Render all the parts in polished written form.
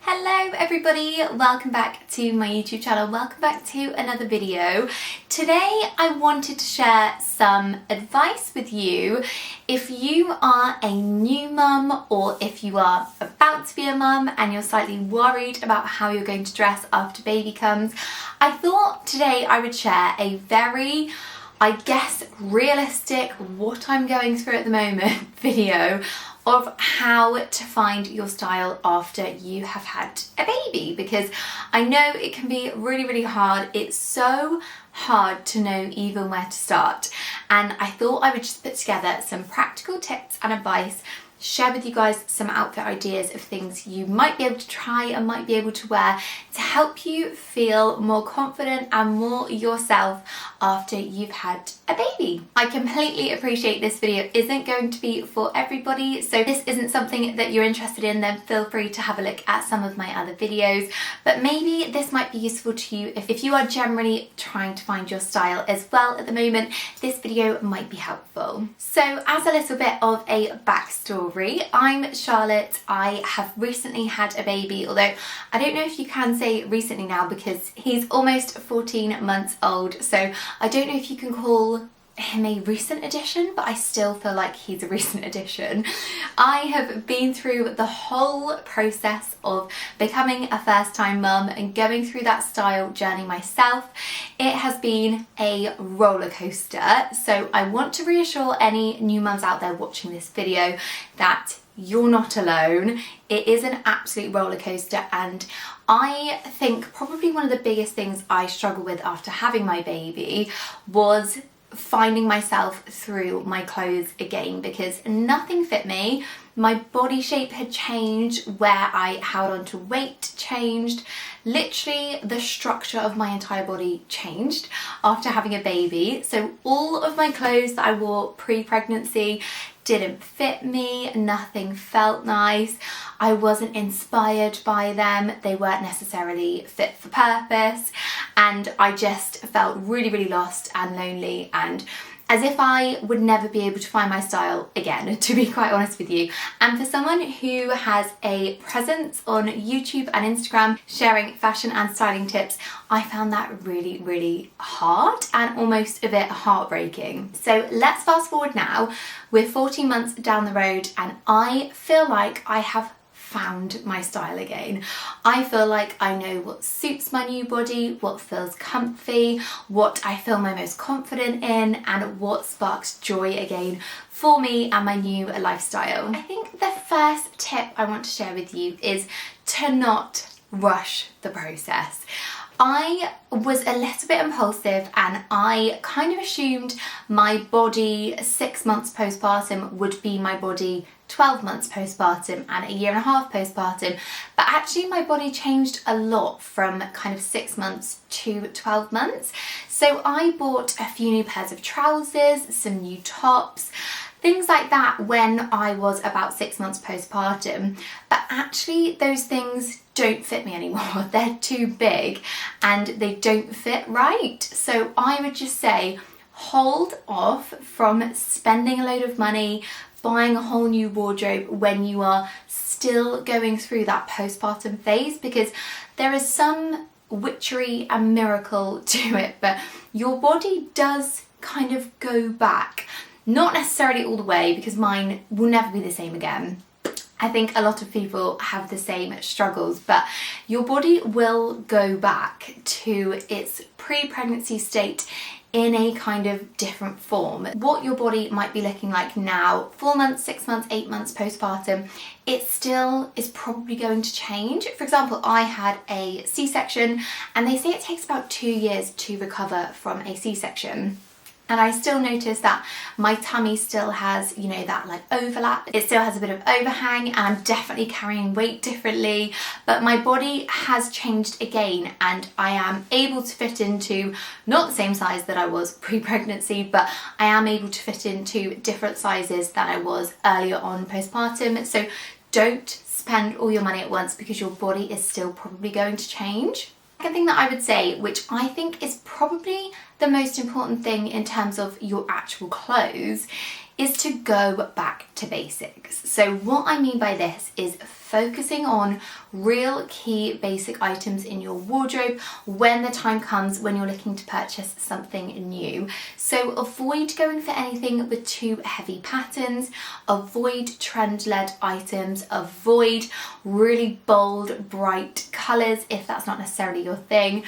Hello everybody, welcome back to my YouTube channel, welcome back to another video. Today I wanted to share some advice with you if you are a new mum or if you are about to be a mum and you're slightly worried about how you're going to dress after baby comes. I thought today I would share a very, I guess, realistic, what I'm going through at the moment video of how to find your style after you have had a baby, because I know it can be really hard. It's so hard to know even where to start, and I thought I would just put together some practical tips and advice, share with you guys some outfit ideas of things you might be able to try and might be able to wear to help you feel more confident and more yourself after you've had a baby. I completely appreciate this video isn't going to be for everybody, so if this isn't something that you're interested in, then feel free to have a look at some of my other videos, but maybe this might be useful to you if you are generally trying to find your style as well at the moment. This video might be helpful. So as a little bit of a backstory, I'm Charlotte. I have recently had a baby, although I don't know if you can say recently now because he's almost 14 months old, so I don't know if you can call him a recent addition, but I still feel like he's a recent addition. I have been through the whole process of becoming a first-time mum and going through that style journey myself. It has been a roller coaster, so I want to reassure any new mums out there watching this video that you're not alone. It is an absolute roller coaster, and I think probably one of the biggest things I struggled with after having my baby was finding myself through my clothes again, because nothing fit me. My body shape had changed, where I held on to weight changed. Literally the structure of my entire body changed after having a baby. So all of my clothes that I wore pre-pregnancy didn't fit me, nothing felt nice, I wasn't inspired by them, they weren't necessarily fit for purpose, and I just felt really lost and lonely, and as if I would never be able to find my style again, to be quite honest with you. And for someone who has a presence on YouTube and Instagram sharing fashion and styling tips, I found that really hard and almost a bit heartbreaking. So let's fast forward now. We're 14 months down the road and I feel like I have found my style again. I feel like I know what suits my new body, what feels comfy, what I feel my most confident in, and what sparks joy again for me and my new lifestyle. I think the first tip I want to share with you is to not rush the process. I was a little bit impulsive and I kind of assumed my body 6 months postpartum would be my body 12 months postpartum and a year and a half postpartum, but actually my body changed a lot from kind of 6 months to 12 months. So I bought a few new pairs of trousers, some new tops, things like that when I was about 6 months postpartum, but actually those things don't fit me anymore. They're too big and they don't fit right. So I would just say hold off from spending a load of money buying a whole new wardrobe when you are still going through that postpartum phase, because there is some witchery and miracle to it, but your body does kind of go back. Not necessarily all the way, because mine will never be the same again. I think a lot of people have the same struggles, but your body will go back to its pre-pregnancy state in a kind of different form. What your body might be looking like now, 4 months, 6 months, 8 months postpartum, it still is probably going to change. For example, I had a C-section and they say it takes about 2 years to recover from a C-section. And I still notice that my tummy still has, you know, that like overlap. It still has a bit of overhang and I'm definitely carrying weight differently, but my body has changed again and I am able to fit into not the same size that I was pre-pregnancy, but I am able to fit into different sizes than I was earlier on postpartum. So don't spend all your money at once because your body is still probably going to change. Second thing that I would say, which I think is probably the most important thing in terms of your actual clothes, is to go back to basics. So what I mean by this is focusing on real key basic items in your wardrobe when the time comes when you're looking to purchase something new. So avoid going for anything with too heavy patterns, avoid trend-led items, avoid really bold, bright colours if that's not necessarily your thing.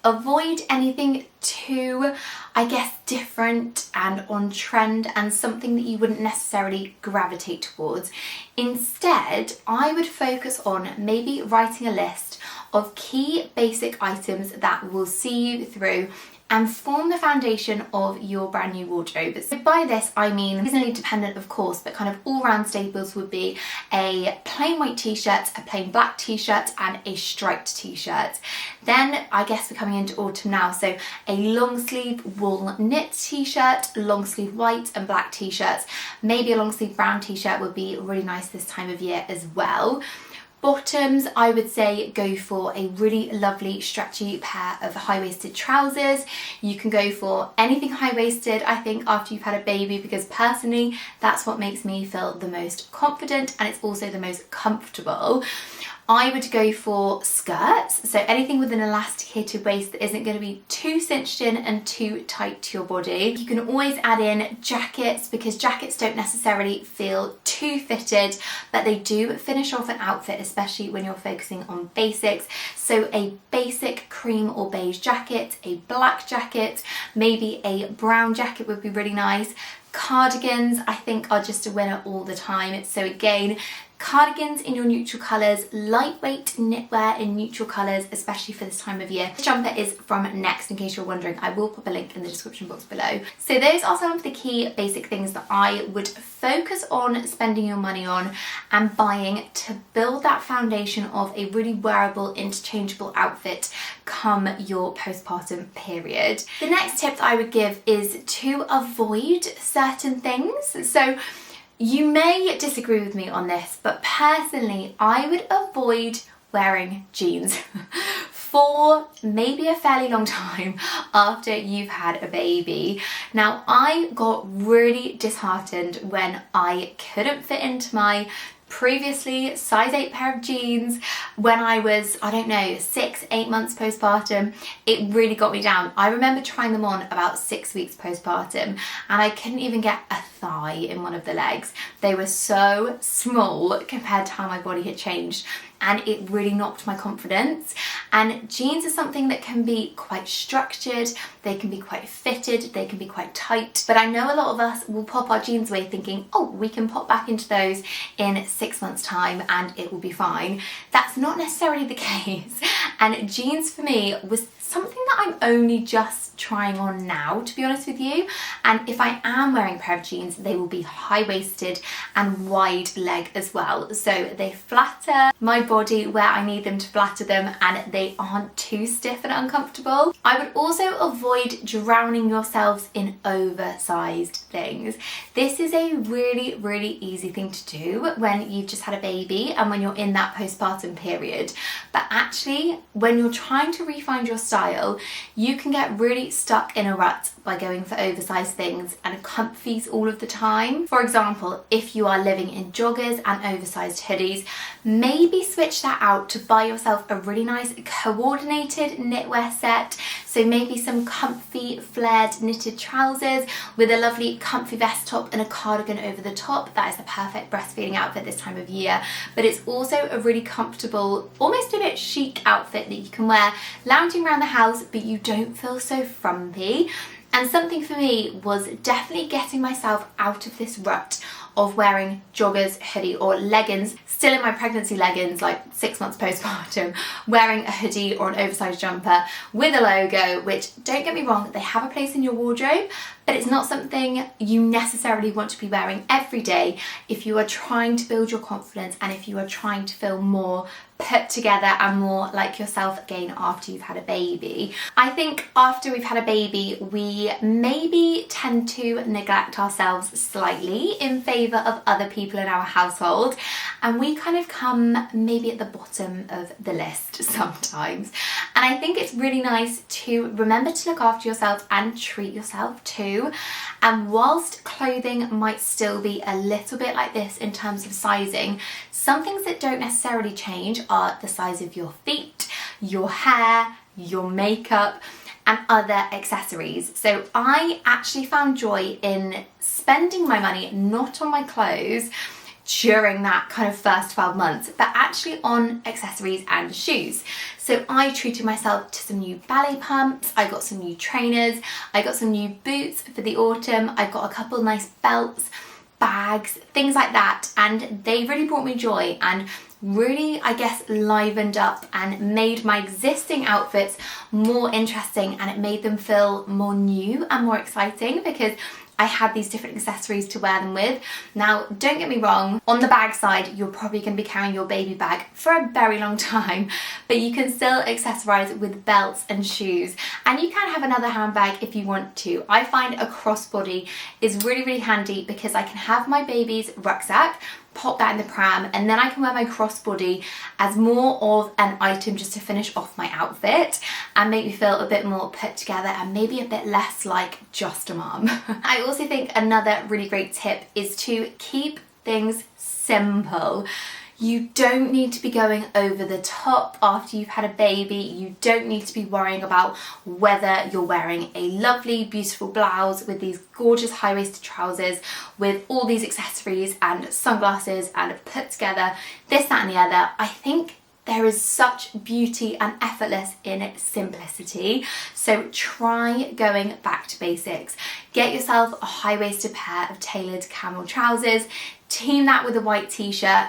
Avoid anything too, I guess, different and on trend and something that you wouldn't necessarily gravitate towards. Instead, I would focus on maybe writing a list of key basic items that will see you through and form the foundation of your brand new wardrobe. So by this I mean seasonally dependent of course, but kind of all-round staples would be a plain white t-shirt, a plain black t-shirt and a striped t-shirt. Then I guess we're coming into autumn now, so a long sleeve wool knit t-shirt, long sleeve white and black t-shirts, maybe a long sleeve brown t-shirt would be really nice this time of year as well. Bottoms, I would say go for a really lovely stretchy pair of high-waisted trousers. You can go for anything high-waisted, I think, after you've had a baby, because personally that's what makes me feel the most confident and it's also the most comfortable. I would go for skirts, so anything with an elasticated waist that isn't going to be too cinched in and too tight to your body. You can always add in jackets because jackets don't necessarily feel too fitted, but they do finish off an outfit, especially when you're focusing on basics. So a basic cream or beige jacket, a black jacket, maybe a brown jacket would be really nice. Cardigans, I think, are just a winner all the time. So again, cardigans in your neutral colours, lightweight knitwear in neutral colours, especially for this time of year. This jumper is from Next, in case you're wondering. I will pop a link in the description box below. So those are some of the key basic things that I would focus on spending your money on and buying to build that foundation of a really wearable, interchangeable outfit come your postpartum period. The next tip that I would give is to avoid certain things. So you may disagree with me on this, but personally, I would avoid wearing jeans for maybe a fairly long time after you've had a baby. Now, I got really disheartened when I couldn't fit into my previously size 8 pair of jeans when I was, I don't know, 6-8 months postpartum. It really got me down. I remember trying them on about 6 weeks postpartum and I couldn't even get a thigh in one of the legs. They were so small compared to how my body had changed, and it really knocked my confidence. And jeans are something that can be quite structured, they can be quite fitted, they can be quite tight, but I know a lot of us will pop our jeans away thinking, oh, we can pop back into those in 6 months time and it will be fine. That's not necessarily the case, and jeans for me was something that I'm only just trying on now, to be honest with you. And if I am wearing a pair of jeans, they will be high-waisted and wide leg as well, so they flatter my body where I need them to flatter them and they aren't too stiff and uncomfortable. I would also avoid drowning yourselves in oversized things. This is a really, really easy thing to do when you've just had a baby and when you're in that postpartum period, but actually when you're trying to refine your style, you can get really stuck in a rut by going for oversized things and comfies all of the time. For example, if you are living in joggers and oversized hoodies, maybe switch that out to buy yourself a really nice coordinated knitwear set. So maybe some comfy flared knitted trousers with a lovely comfy vest top and a cardigan over the top. That is the perfect breastfeeding outfit this time of year, but it's also a really comfortable, almost a bit chic outfit that you can wear lounging around the house, but you don't feel so frumpy. And something for me was definitely getting myself out of this rut of wearing joggers, hoodie or leggings, still in my pregnancy leggings, like 6 months postpartum, wearing a hoodie or an oversized jumper with a logo, which, don't get me wrong, they have a place in your wardrobe, but it's not something you necessarily want to be wearing every day if you are trying to build your confidence and if you are trying to feel more put together and more like yourself again after you've had a baby. I think after we've had a baby, we maybe tend to neglect ourselves slightly in favour of other people in our household, and we kind of come maybe at the bottom of the list sometimes. And I think it's really nice to remember to look after yourself and treat yourself too. And whilst clothing might still be a little bit like this in terms of sizing, some things that don't necessarily change are the size of your feet, your hair, your makeup, and other accessories. So I actually found joy in spending my money not on my clothes during that kind of first 12 months, but actually on accessories and shoes. So I treated myself to some new ballet pumps, I got some new trainers, I got some new boots for the autumn, I got a couple nice belts, bags, things like that, and they really brought me joy and really, I guess, livened up and made my existing outfits more interesting, and it made them feel more new and more exciting because I had these different accessories to wear them with. Now, don't get me wrong, on the bag side, you're probably going to be carrying your baby bag for a very long time, but you can still accessorize with belts and shoes, and you can have another handbag if you want to. I find a crossbody is really, really handy because I can have my baby's rucksack, pop that in the pram, and then I can wear my crossbody as more of an item just to finish off my outfit and make me feel a bit more put together and maybe a bit less like just a mum. I also think another really great tip is to keep things simple. You don't need to be going over the top after you've had a baby. You don't need to be worrying about whether you're wearing a lovely, beautiful blouse with these gorgeous high-waisted trousers with all these accessories and sunglasses and put together this, that and the other. I think there is such beauty and effortless in simplicity. So try going back to basics. Get yourself a high-waisted pair of tailored camel trousers, team that with a white t-shirt,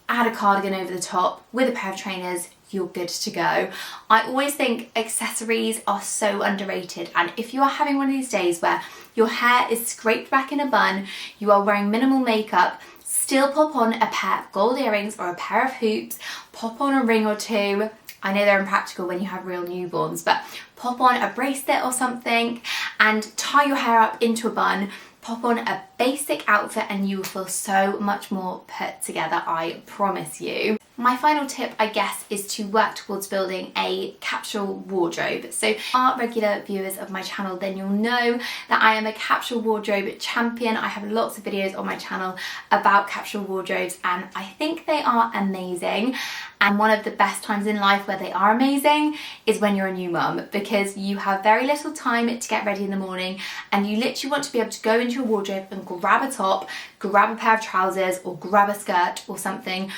add a cardigan over the top with a pair of trainers, you're good to go. I always think accessories are so underrated, and if you are having one of these days where your hair is scraped back in a bun, you are wearing minimal makeup, still pop on a pair of gold earrings or a pair of hoops, pop on a ring or two. I know they're impractical when you have real newborns, but pop on a bracelet or something and tie your hair up into a bun. Pop on a basic outfit and you will feel so much more put together, I promise you. My final tip, I guess, is to work towards building a capsule wardrobe. So if you are regular viewers of my channel, then you'll know that I am a capsule wardrobe champion. I have lots of videos on my channel about capsule wardrobes and I think they are amazing. And one of the best times in life where they are amazing is when you're a new mum, because you have very little time to get ready in the morning and you literally want to be able to go into your wardrobe and grab a top, grab a pair of trousers or grab a skirt or something,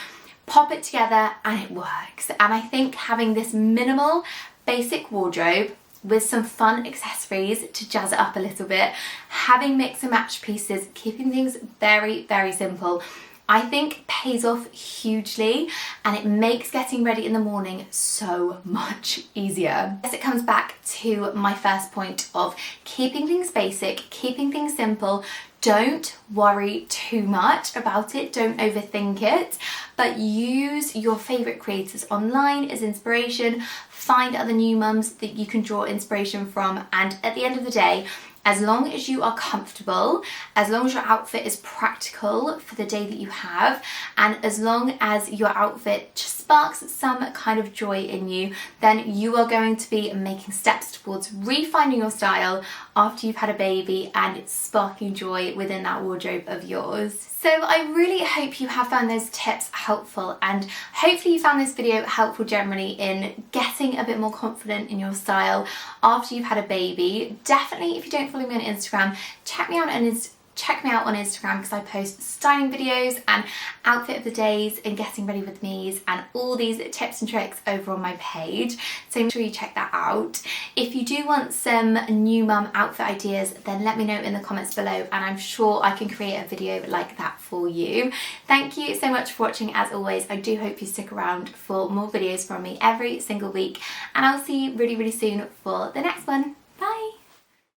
pop it together and it works. And I think having this minimal basic wardrobe with some fun accessories to jazz it up a little bit, having mix and match pieces, keeping things very, very simple, I think pays off hugely and it makes getting ready in the morning so much easier. As it comes back to my first point of keeping things basic, keeping things simple. Don't worry too much about it, don't overthink it, but use your favourite creators online as inspiration, find other new mums that you can draw inspiration from, and at the end of the day, as long as you are comfortable, as long as your outfit is practical for the day that you have, and as long as your outfit just sparks some kind of joy in you, then you are going to be making steps towards refining your style after you've had a baby and sparking joy within that wardrobe of yours. So I really hope you have found those tips helpful, and hopefully you found this video helpful generally in getting a bit more confident in your style after you've had a baby. Definitely, if you don't follow me on Instagram, check me out on Instagram because I post styling videos and outfit of the days and getting ready with me's and all these tips and tricks over on my page, so make sure you check that out. If you do want some new mum outfit ideas, then let me know in the comments below and I'm sure I can create a video like that for you. Thank you so much for watching as always. I do hope you stick around for more videos from me every single week and I'll see you really, really soon for the next one.